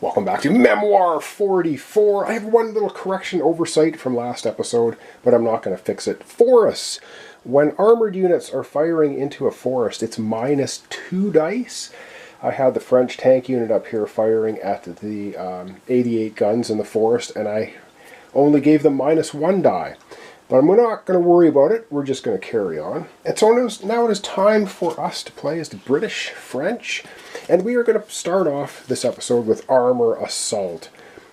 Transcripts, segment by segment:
Welcome back to Memoir 44. I have one little correction oversight from last episode, but I'm not going to fix it for us. When armored units are firing into a forest, it's -2 dice. I had the French tank unit up here firing at the 88 guns in the forest, and I only gave them -1 die. But I'm not going to worry about it. We're just going to carry on. And so now it is time for us to play as the British French. And we are going to start off this episode with Armour Assault.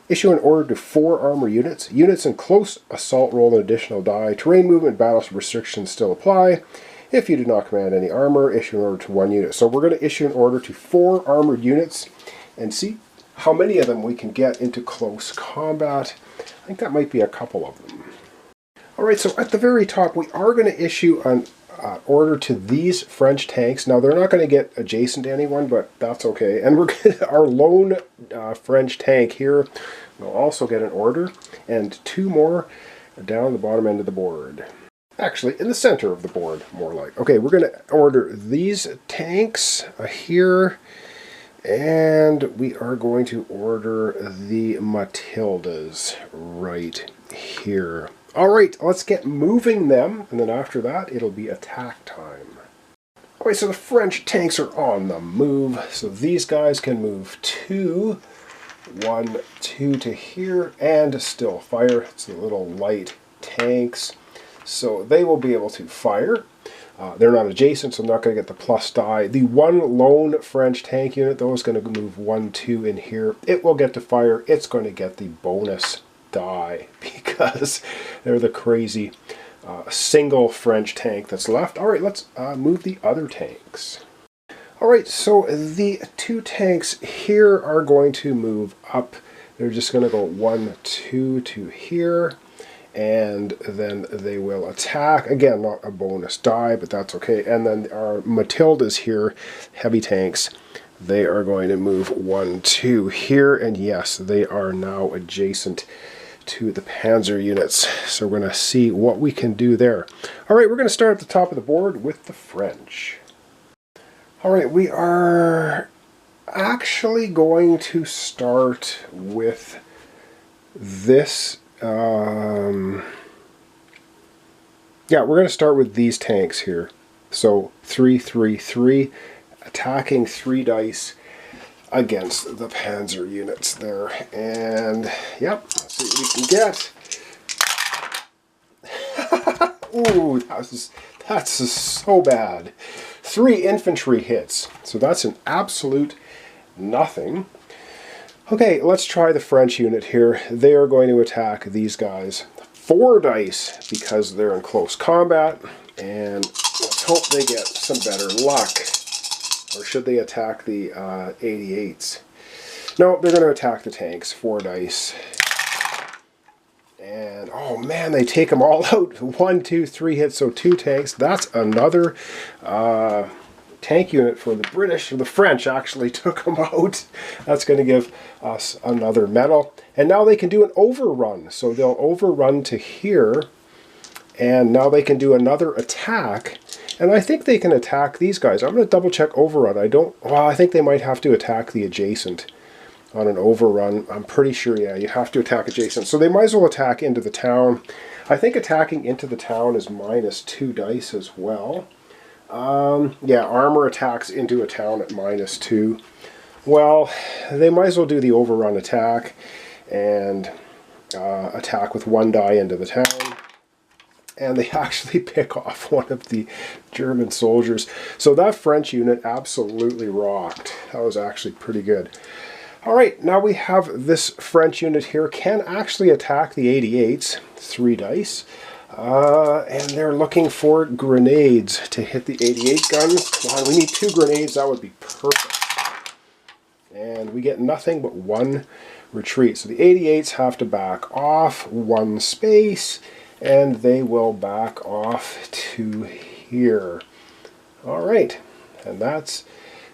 Issue an order to 4 armor units. Units in close assault roll an additional die. Terrain movement battle restrictions still apply. If you do not command any armor, issue an order to 1 unit. So we're going to issue an order to 4 armored units and see how many of them we can get into close combat. I think that might be a couple of them. Alright, so at the very top we are going to issue an order to these French tanks. Now they're not going to get adjacent to anyone, but that's okay. And we're going to, our lone French tank here will also get an order, and 2 more down the bottom end of the board. Actually, in the center of the board, more like. Okay, we're going to order these tanks here, and we are going to order the Matildas right here. Alright, let's get moving them, and then after that it'll be attack time. Alright, so the French tanks are on the move, so these guys can move 2, 1, 2 to here, and still fire. It's the little light tanks, so they will be able to fire. They're not adjacent, so I'm not going to get the plus die. The one lone French tank unit, though, is going to move 1, 2 in here. It will get to fire. It's going to get the bonus die because they're the crazy single French tank that's left. Alright, let's move the other tanks. Alright, so the 2 tanks here are going to move up. They're just going to go 1, 2 to here, and then they will attack. Again, not a bonus die, but that's okay. And then our Matildas here, heavy tanks, they are going to move 1, 2 here, and yes, they are now adjacent to the Panzer units. So we're going to see what we can do there. Alright, we're going to start at the top of the board with the French. Alright, we are actually going to start with this. Yeah, we're going to start with these tanks here. So 3, 3, 3, attacking 3 dice against the Panzer units there. And yep, let's see what we can get. Ooh, that's so bad. 3 infantry hits, so that's an absolute nothing. Okay, let's try the French unit here. They are going to attack these guys. 4 dice because they're in close combat, and let's hope they get some better luck. Or should they attack the 88s? No, they're going to attack the tanks. 4 dice. And, oh man, they take them all out. 1, 2, 3 hits, so 2 tanks. That's another tank unit for the British. Or the French actually took them out. That's going to give us another medal. And now they can do an overrun. So they'll overrun to here. And now they can do another attack. And I think they can attack these guys. I'm going to double check overrun. I think they might have to attack the adjacent on an overrun. I'm pretty sure, yeah, you have to attack adjacent. So they might as well attack into the town. I think attacking into the town is -2 dice as well. Yeah, armor attacks into a town at -2. Well, they might as well do the overrun attack and attack with 1 die into the town. And they actually pick off one of the German soldiers. So that French unit absolutely rocked. That was actually pretty good. Alright, now we have this French unit here. Can actually attack the 88s. 3 dice. And they're looking for grenades to hit the 88 guns. Come on, we need 2 grenades. That would be perfect. And we get nothing but 1 retreat. So the 88s have to back off 1 space. And they will back off to here. Alright, and that's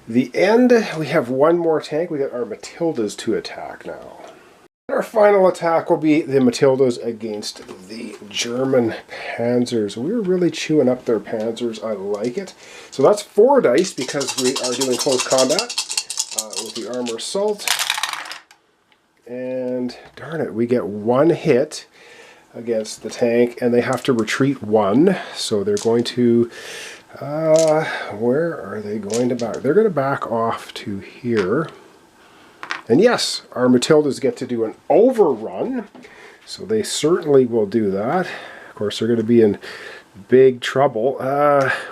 the end. We have 1 more tank. We got our Matildas to attack now. Our final attack will be the Matildas against the German Panzers. We're really chewing up their Panzers. I like it. So that's 4 dice because we are doing close combat with the Armour Assault. And darn it, we get one hit against the tank, and they have to retreat one. So they're going to, where are they going to back? They're going to back off to here. And yes, our Matildas get to do an overrun. So they certainly will do that. Of course, they're going to be in big trouble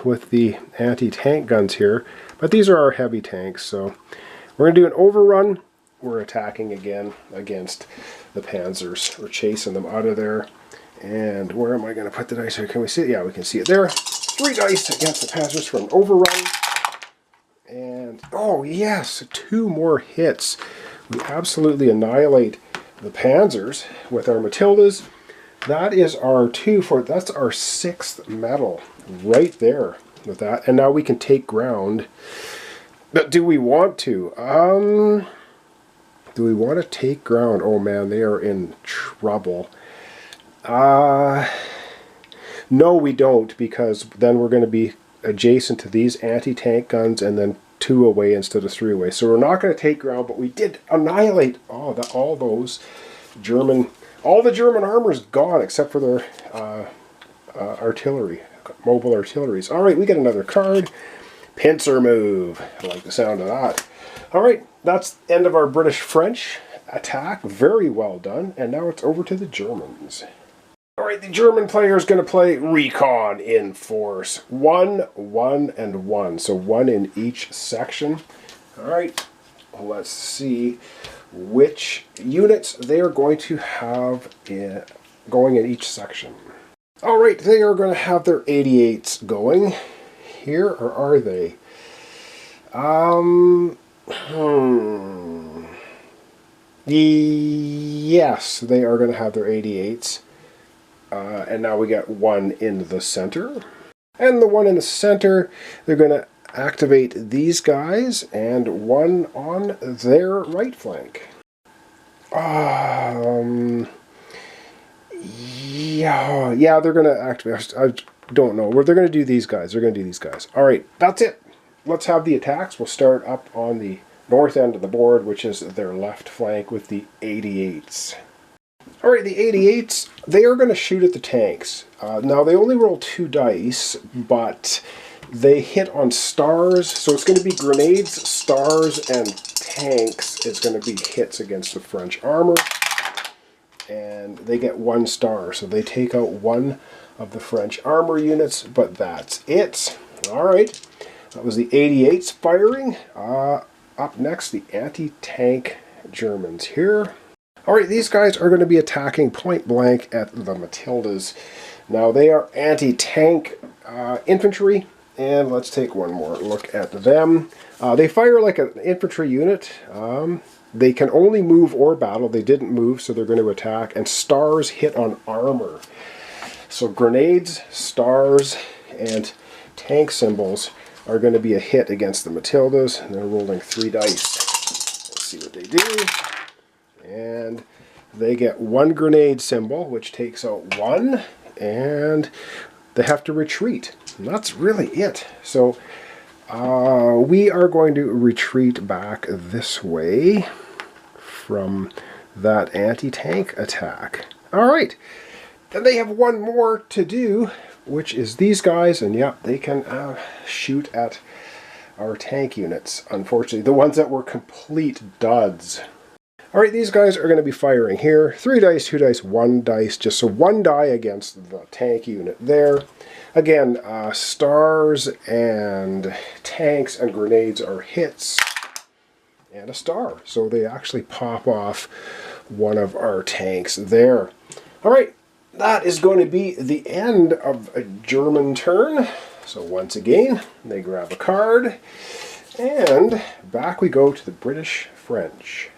with the anti-tank guns here. But these are our heavy tanks, so we're going to do an overrun. We're attacking again against the Panzers. We're chasing them out of there. And where am I going to put the dice here? Can we see it? Yeah, we can see it there. 3 dice against the Panzers for an overrun. And, oh yes, 2 more hits. We absolutely annihilate the Panzers with our Matildas. That is our that's our 6th medal right there with that. And now we can take ground. But do we want to? Do we want to take ground? Oh man, they are in trouble. No, we don't, because then we're going to be adjacent to these anti-tank guns and then 2 away instead of 3 away. So we're not going to take ground, but we did annihilate all those German. All the German armor is gone except for their artillery, mobile artilleries. All right, we get another card. Pincer move. I like the sound of that. All right, that's the end of our British-French attack. Very well done. And now it's over to the Germans. All right, the German player is going to play Recon in Force. 1, 1, and 1. So 1 in each section. All right, let's see which units they are going to have going in each section. All right, they are going to have their 88s going here, or are they? Yes, they are going to have their 88s. And now we got 1 in the center. And the 1 in the center, they're going to activate these guys and 1 on their right flank. Yeah, they're going to activate. I don't know. They're going to do these guys. They're going to do these guys. All right, that's it. Let's have the attacks. We'll start up on the north end of the board, which is their left flank with the 88s. All right, the 88s, they are going to shoot at the tanks. Now, they only roll 2 dice, but they hit on stars. So it's going to be grenades, stars, and tanks is going to be hits against the French armor. And they get 1 star, so they take out 1 of the French armor units, but that's it. All right, that was the 88s firing. Up next, the anti-tank Germans here. All right, these guys are going to be attacking point blank at the Matildas. Now, they are anti-tank infantry, and let's take one more look at them. They fire like an infantry unit. They can only move or battle. They didn't move, so they're going to attack. And stars hit on armor. So grenades, stars, and tank symbols are going to be a hit against the Matildas. And they're rolling 3 dice. Let's see what they do. And they get 1 grenade symbol, which takes out 1. And they have to retreat. And that's really it. So we are going to retreat back this way from that anti-tank attack. All right. And they have 1 more to do, which is these guys. And yeah, they can shoot at our tank units, unfortunately. The ones that were complete duds. All right, these guys are going to be firing here. 3 dice, 2 dice, 1 dice. Just so 1 die against the tank unit there. Again, stars and tanks and grenades are hits. And a star. So they actually pop off 1 of our tanks there. All right, that is going to be the end of a German turn. So once again, they grab a card. And back we go to the British-French.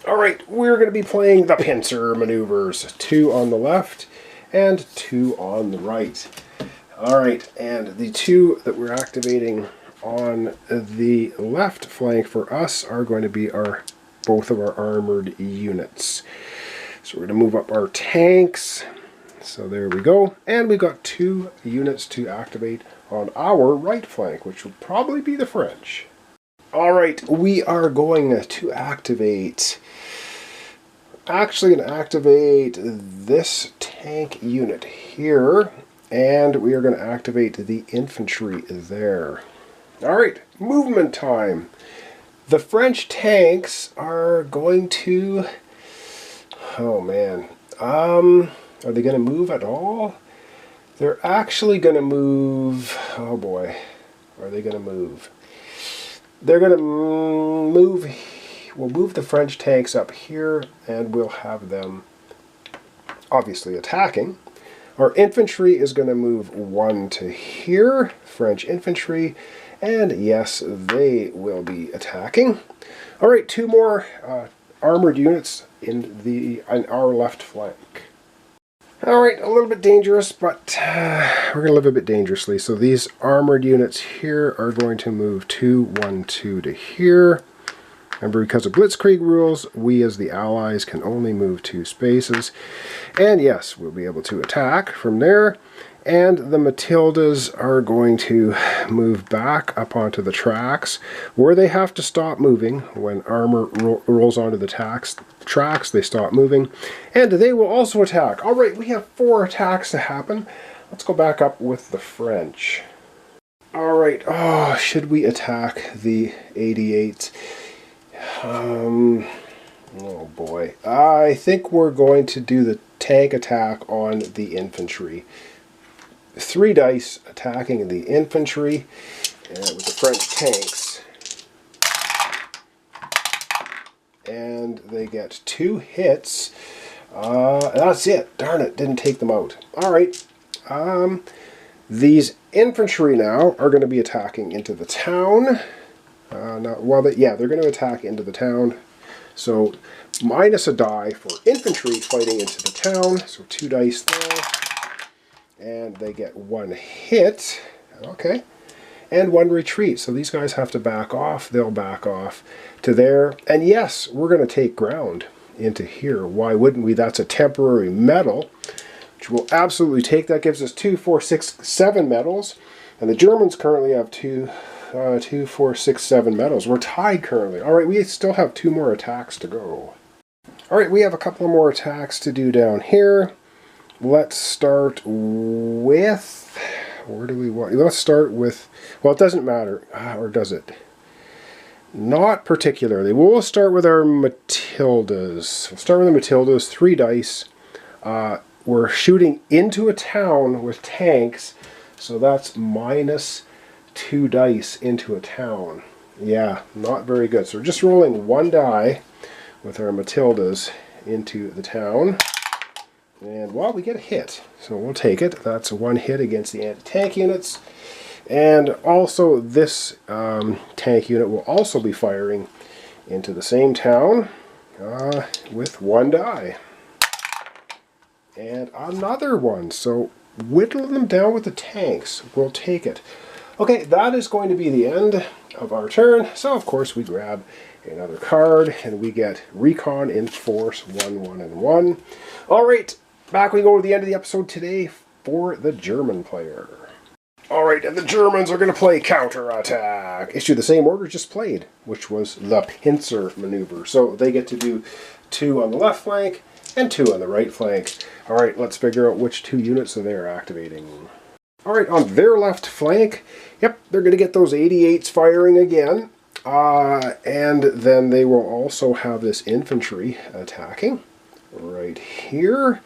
All right, we're going to be playing the pincer maneuvers. 2 on the left and 2 on the right. All right, and the 2 that we're activating on the left flank for us are going to be both of our armored units. So we're going to move up our tanks. So there we go. And we've got 2 units to activate on our right flank, which will probably be the French. All right, we are going to activate actually going to activate this tank unit here, and we are going to activate the infantry there. Alright, movement time. The French tanks are going to... Oh man. Are they going to move at all? They're actually going to move... Oh boy. Are they going to move? They're going to move... We'll move the French tanks up here, and we'll have them obviously attacking. Our infantry is going to move 1 to here, French infantry, and yes, they will be attacking. All right, 2 more armored units on our left flank. All right, a little bit dangerous, but we're going to live a bit dangerously. So these armored units here are going to move 2, 1, 2 to here. Remember, because of Blitzkrieg rules, we as the Allies can only move 2 spaces. And yes, we'll be able to attack from there. And the Matildas are going to move back up onto the tracks, where they have to stop moving. When armor rolls onto the tracks, they stop moving. And they will also attack. All right, we have 4 attacks to happen. Let's go back up with the French. All right, should we attack the 88s? Oh boy. I think we're going to do the tank attack on the infantry. 3 dice attacking the infantry with the French tanks. And they get 2 hits. That's it. Darn it, didn't take them out. Alright. These infantry now are going to be attacking into the town. They're going to attack into the town. So, minus a die for infantry fighting into the town. So 2 dice there. And they get 1 hit. Okay. And 1 retreat. So these guys have to back off. They'll back off to there. And yes, we're going to take ground into here. Why wouldn't we? That's a temporary medal, which we'll absolutely take. That gives us 2, 4, 6, 7 medals. And the Germans currently have 2, 4, 6, 7 medals. We're tied currently. Alright, we still have 2 more attacks to go. Alright, we have a couple more attacks to do down here. Let's start with... Where do we want... Let's start with... Well, it doesn't matter. Or does it? Not particularly. We'll start with our Matildas. We'll start with the Matildas. 3 dice. We're shooting into a town with tanks. So that's minus 2 dice into a town. Yeah, not very good. So we're just rolling 1 die with our Matildas into the town. And, well, we get a hit. So we'll take it. That's 1 hit against the anti-tank units. And also this tank unit will also be firing into the same town with 1 die. And another one. So whittle them down with the tanks. We'll take it. Okay, that is going to be the end of our turn. So, of course, we grab another card, and we get Recon in Force 1, 1, and 1. All right, back we go to the end of the episode today for the German player. All right, and the Germans are going to play counterattack. Issue the same order just played, which was the pincer maneuver. So they get to do 2 on the left flank and 2 on the right flank. All right, let's figure out which 2 units they're activating. All right, on their left flank, yep, they're going to get those 88s firing again. And then they will also have this infantry attacking right here.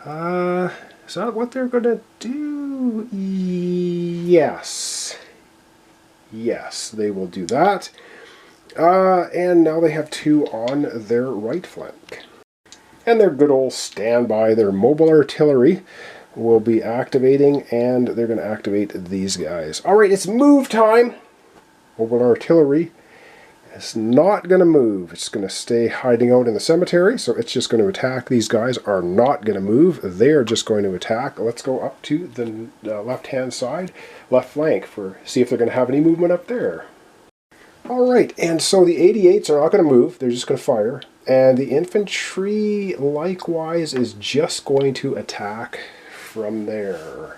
Is that what they're going to do? Yes. Yes, they will do that. And now they have 2 on their right flank. And their good old standby, their mobile artillery, will be activating, and they're going to activate these guys. Alright, it's move time. Mobile artillery is not going to move. It's going to stay hiding out in the cemetery, so it's just going to attack. These guys are not going to move. They're just going to attack. Let's go up to the left-hand side, left flank, see if they're going to have any movement up there. Alright, and so the 88s are not going to move. They're just going to fire. And the infantry, likewise, is just going to attack from there.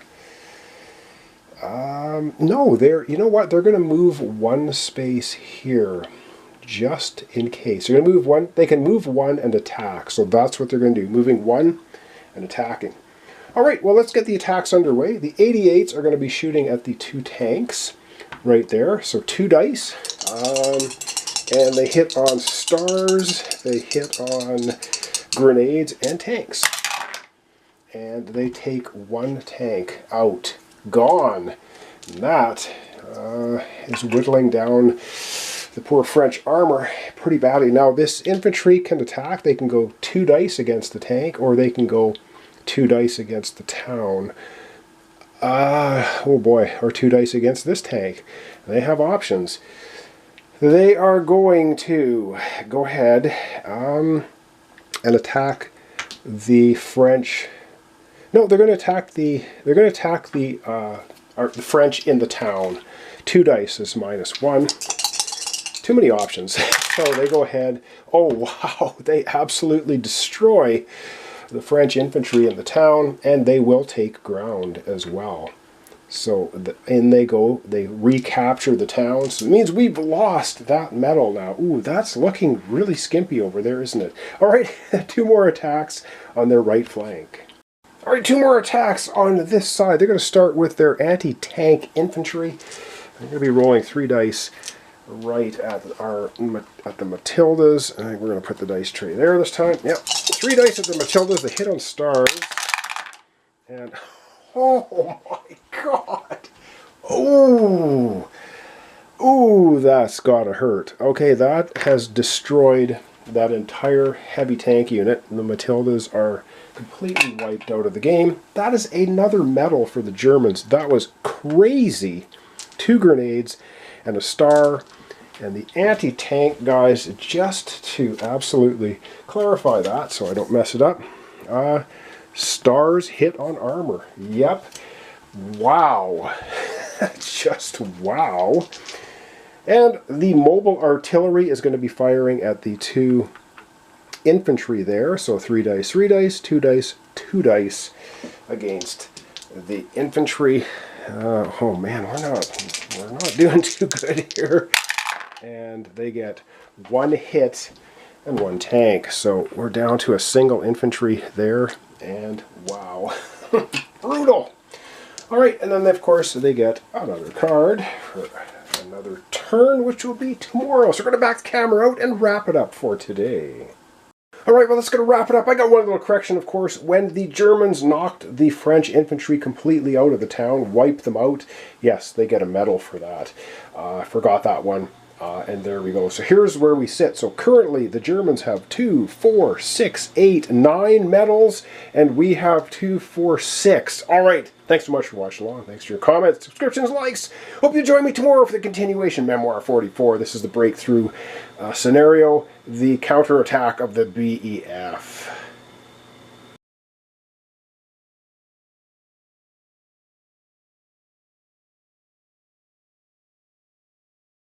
No, you know what? They're going to move 1 space here just in case. They're going to move one. They can move one and attack, so that's what they're going to do, moving one and attacking. All right, well, let's get the attacks underway. The 88s are going to be shooting at the 2 tanks right there. So 2 dice, and they hit on stars, they hit on grenades and tanks. And they take 1 tank out. Gone. And that is whittling down the poor French armor pretty badly. Now, this infantry can attack. They can go 2 dice against the tank, or they can go 2 dice against the town. Oh boy, or 2 dice against this tank. They have options. They are going to go ahead and attack the French. No, they're going to attack the. They're going to attack the French in the town. 2 dice is -1. Too many options. So they go ahead. Oh wow! They absolutely destroy the French infantry in the town, and they will take ground as well. So in they go. They recapture the town. So it means we've lost that medal now. Ooh, that's looking really skimpy over there, isn't it? All right, 2 more attacks on their right flank. All right, 2 more attacks on this side. They're going to start with their anti-tank infantry. They're going to be rolling 3 dice right at the Matildas. I think we're going to put the dice tray there this time. Yep, 3 dice at the Matildas. They hit on stars. And, oh my god. Ooh. Ooh, that's gotta hurt. Okay, that has destroyed that entire heavy tank unit. The Matildas are completely wiped out of the game. That is another medal for the Germans. That was crazy. 2 grenades and a star. And the anti-tank guys, just to absolutely clarify that so I don't mess it up, stars hit on armor. Yep. Wow. Just wow. And the mobile artillery is going to be firing at the 2 infantry there. So 3 dice, 3 dice, 2 dice, 2 dice against the infantry. Oh man, we're not doing too good here. And they get 1 hit and 1 tank. So we're down to a single infantry there. And wow, brutal. All right, and then of course they get another card for another turn, which will be tomorrow. So we're going to back the camera out and wrap it up for today. All right, well, that's going to wrap it up. I got one little correction, of course. When the Germans knocked the French infantry completely out of the town, wiped them out, yes, they get a medal for that. I forgot that one. And there we go. So here's where we sit. So currently the Germans have 2, 4, 6, 8, 9 medals, and we have 2, 4, 6. All right. Thanks so much for watching along. Thanks for your comments, subscriptions, likes. Hope you join me tomorrow for the continuation Memoir 44. This is the breakthrough scenario, the counterattack of the BEF.